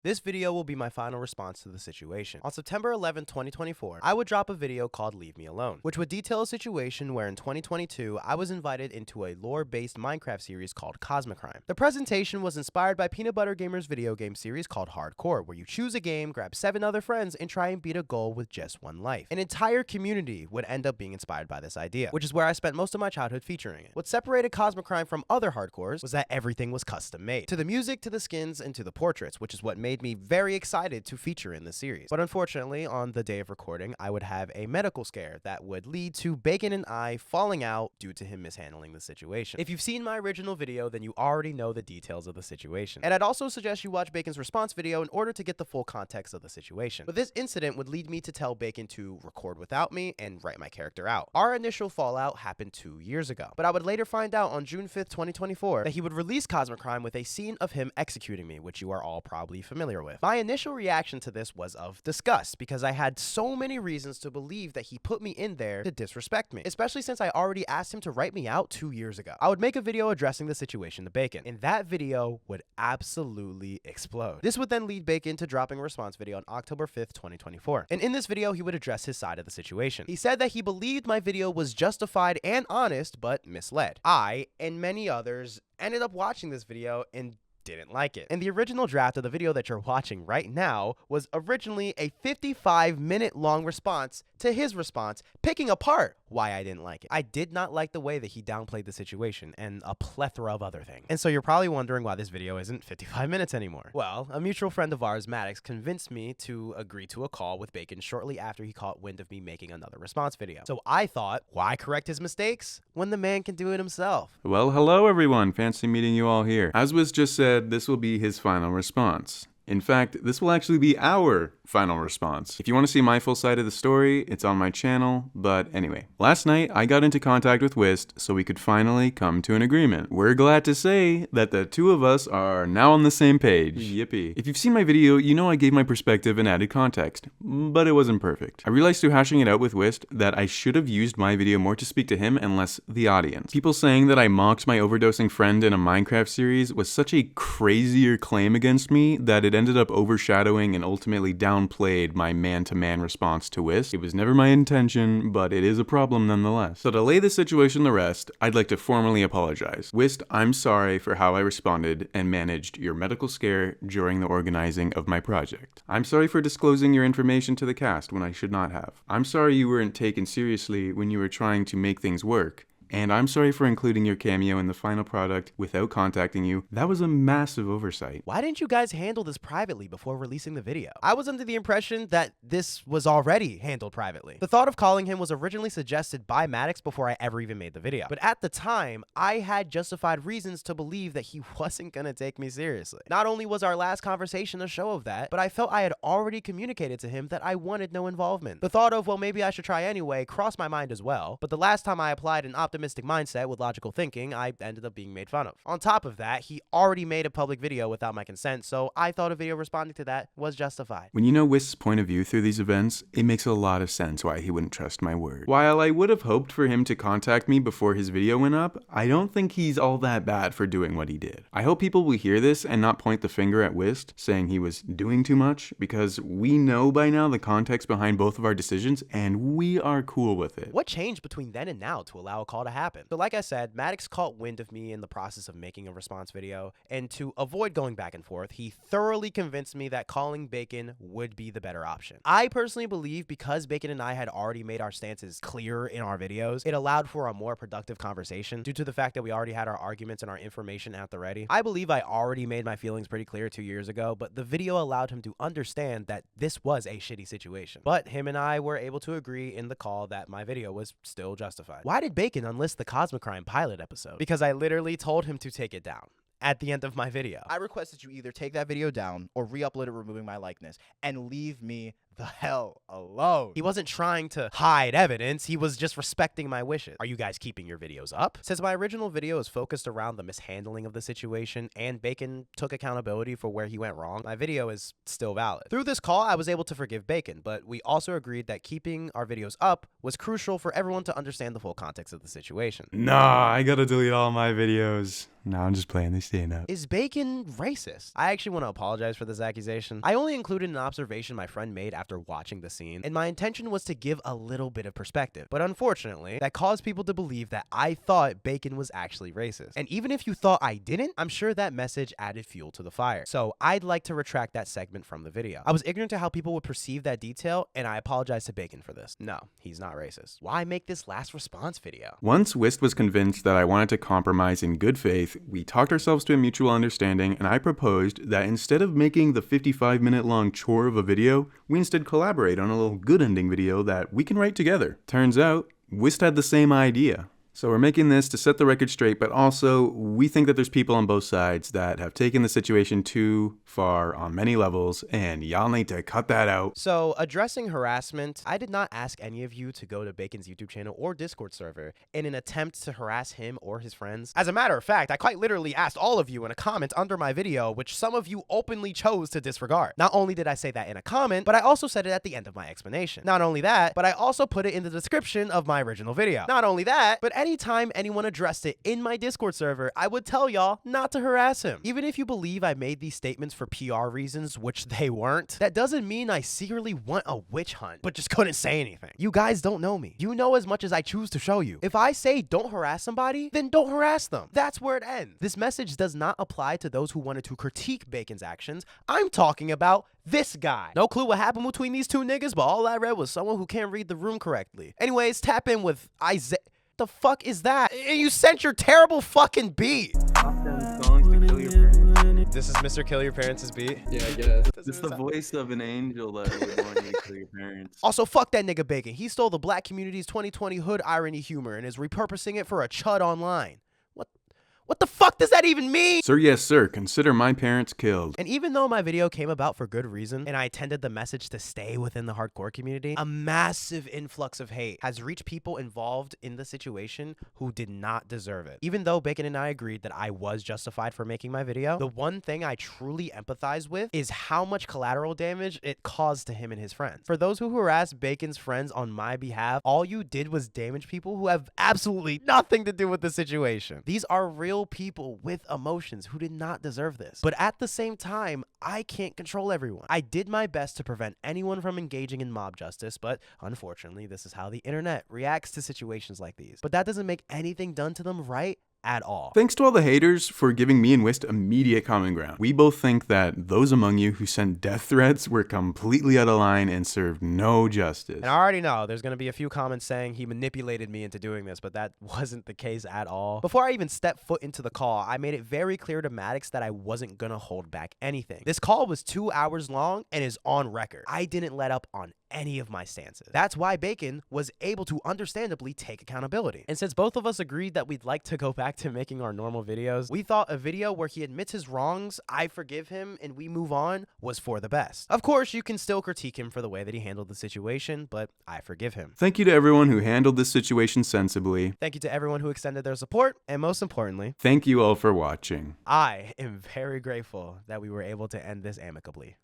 This video will be my final response to the situation. On September 11, 2024, I would drop a video called Leave Me Alone, which would detail a situation where in 2022, I was invited into a lore-based Minecraft series called Cosmic Crime. The presentation was inspired by Peanut Butter Gamer's video game series called Hardcore, where you choose a game, grab 7 other friends, and try and beat a goal with just 1 life. An entire community would end up being inspired by this idea, which is where I spent most of my childhood featuring it. What separated Cosmic Crime from other hardcores was that everything was custom made, to the music, to the skins, and to the portraits, which is what made me very excited to feature in the series. But unfortunately, on the day of recording, I would have a medical scare that would lead to Bakon and I falling out due to him mishandling the situation. If you've seen my original video, then you already know the details of the situation. And I'd also suggest you watch Bacon's response video in order to get the full context of the situation. But this incident would lead me to tell Bakon to record without me and write my character out. Our initial fallout happened 2 years ago, but I would later find out on June 5th, 2024, that he would release Cosmic Crime with a scene of him executing me, which you are all probably familiar with. My initial reaction to this was of disgust, because I had so many reasons to believe that he put me in there to disrespect me, especially since I already asked him to write me out 2 years ago. I would make a video addressing the situation to Bakon, and that video would absolutely explode. This would then lead Bakon to dropping a response video on October 5th, 2024. And in this video, he would address his side of the situation. He said that he believed my video was justified and honest, but misled. I, and many others, ended up watching this video and didn't like it. And the original draft of the video that you're watching right now was originally a 55-minute long response to his response, picking apart why I didn't like it. I did not like the way that he downplayed the situation and a plethora of other things. And so you're probably wondering why this video isn't 55 minutes anymore. Well, a mutual friend of ours, Maddox, convinced me to agree to a call with Bakon shortly after he caught wind of me making another response video. So I thought, why correct his mistakes when the man can do it himself? Well, hello everyone. Fancy meeting you all here. As was just said, this will be his final response. In fact, this will actually be our final response. If you want to see my full side of the story, it's on my channel. But anyway, last night I got into contact with Wist so we could finally come to an agreement. We're glad to say that the two of us are now on the same page. Yippee. If you've seen my video, you know I gave my perspective and added context, but it wasn't perfect. I realized through hashing it out with Wist that I should have used my video more to speak to him and less the audience. People saying that I mocked my overdosing friend in a Minecraft series was such a crazier claim against me that it ended up overshadowing and ultimately downplayed my man-to-man response to Wist. It was never my intention, but it is a problem nonetheless. So to lay the situation to rest, I'd like to formally apologize. Wist, I'm sorry for how I responded and managed your medical scare during the organizing of my project. I'm sorry for disclosing your information to the cast when I should not have. I'm sorry you weren't taken seriously when you were trying to make things work. And I'm sorry for including your cameo in the final product without contacting you. That was a massive oversight. Why didn't you guys handle this privately before releasing the video? I was under the impression that this was already handled privately. The thought of calling him was originally suggested by Maddox before I ever even made the video. But at the time, I had justified reasons to believe that he wasn't gonna take me seriously. Not only was our last conversation a show of that, but I felt I had already communicated to him that I wanted no involvement. The thought of, well, maybe I should try anyway, crossed my mind as well. But the last time I applied an optimistic mindset with logical thinking, I ended up being made fun of. On top of that, he already made a public video without my consent, so I thought a video responding to that was justified. When you know Wist's point of view through these events, it makes a lot of sense why he wouldn't trust my word. While I would have hoped for him to contact me before his video went up, I don't think he's all that bad for doing what he did. I hope people will hear this and not point the finger at Wist, saying he was doing too much, because we know by now the context behind both of our decisions, and we are cool with it. What changed between then and now to allow a call to happen? So like I said, Maddox caught wind of me in the process of making a response video, and to avoid going back and forth, he thoroughly convinced me that calling Bakon would be the better option. I personally believe because Bakon and I had already made our stances clear in our videos, it allowed for a more productive conversation due to the fact that we already had our arguments and our information at the ready. I believe I already made my feelings pretty clear 2 years ago, but the video allowed him to understand that this was a shitty situation. But him and I were able to agree in the call that my video was still justified. Why did Bakon unlist the Cosmic Crime pilot episode? Because I literally told him to take it down at the end of my video. I request that you either take that video down or re-upload it removing my likeness and leave me the hell alone. He wasn't trying to hide evidence. He was just respecting my wishes. Are you guys keeping your videos up? Since my original video is focused around the mishandling of the situation and Bakon took accountability for where he went wrong, my video is still valid. Through this call, I was able to forgive Bakon, but we also agreed that keeping our videos up was crucial for everyone to understand the full context of the situation. Nah, I gotta delete all my videos. No, I'm just playing. They staying up. Is Bakon racist? I actually want to apologize for this accusation. I only included an observation my friend made after watching the scene, and my intention was to give a little bit of perspective. But unfortunately, that caused people to believe that I thought Bakon was actually racist. And even if you thought I didn't, I'm sure that message added fuel to the fire. So I'd like to retract that segment from the video. I was ignorant to how people would perceive that detail, and I apologize to Bakon for this. No, he's not racist. Why make this last response video? Once Wist was convinced that I wanted to compromise in good faith, we talked ourselves to a mutual understanding, and I proposed that instead of making the 55-minute long chore of a video, we instead collaborate on a little good ending video that we can write together. Turns out, Wist had the same idea. So we're making this to set the record straight, but also we think that there's people on both sides that have taken the situation too far on many levels, and y'all need to cut that out. So addressing harassment, I did not ask any of you to go to Bakon's YouTube channel or Discord server in an attempt to harass him or his friends. As a matter of fact, I quite literally asked all of you in a comment under my video, which some of you openly chose to disregard. Not only did I say that in a comment, but I also said it at the end of my explanation. Not only that, but I also put it in the description of my original video. Not only that, but anytime anyone addressed it in my Discord server, I would tell y'all not to harass him. Even if you believe I made these statements for PR reasons, which they weren't, that doesn't mean I secretly want a witch hunt, but just couldn't say anything. You guys don't know me. You know as much as I choose to show you. If I say don't harass somebody, then don't harass them. That's where it ends. This message does not apply to those who wanted to critique Bakon's actions. I'm talking about this guy. No clue what happened between these two niggas, but all I read was someone who can't read the room correctly. Anyways, tap in with Isaiah. The fuck is that? You sent your terrible fucking beat. This is Mr. Kill Your Parents' beat. Yeah, I guess. It's the voice of an angel that would want you to kill your parents. Also, fuck that nigga Bakon. He stole the black community's 2020 hood irony humor and is repurposing it for a chud online. What the fuck does that even mean? Sir, yes, sir. Consider my parents killed. And even though my video came about for good reason, and I intended the message to stay within the hardcore community, a massive influx of hate has reached people involved in the situation who did not deserve it. Even though Bakon and I agreed that I was justified for making my video, the one thing I truly empathize with is how much collateral damage it caused to him and his friends. For those who harassed Bakon's friends on my behalf, all you did was damage people who have absolutely nothing to do with the situation. These are real people with emotions who did not deserve this. But at the same time, I can't control everyone. I did my best to prevent anyone from engaging in mob justice, but unfortunately, this is how the internet reacts to situations like these. But that doesn't make anything done to them right at all. Thanks to all the haters for giving me and Wist immediate common ground. We both think that those among you who sent death threats were completely out of line and served no justice. And I already know there's going to be a few comments saying he manipulated me into doing this, but that wasn't the case at all. Before I even stepped foot into the call, I made it very clear to Maddox that I wasn't going to hold back anything. This call was 2 hours long and is on record. I didn't let up on any of my stances. That's why Bakon was able to understandably take accountability. And since both of us agreed that we'd like to go back to making our normal videos, we thought a video where he admits his wrongs, I forgive him, and we move on was for the best. Of course, you can still critique him for the way that he handled the situation, but I forgive him. Thank you to everyone who handled this situation sensibly. Thank you to everyone who extended their support, and most importantly, thank you all for watching. I am very grateful that we were able to end this amicably.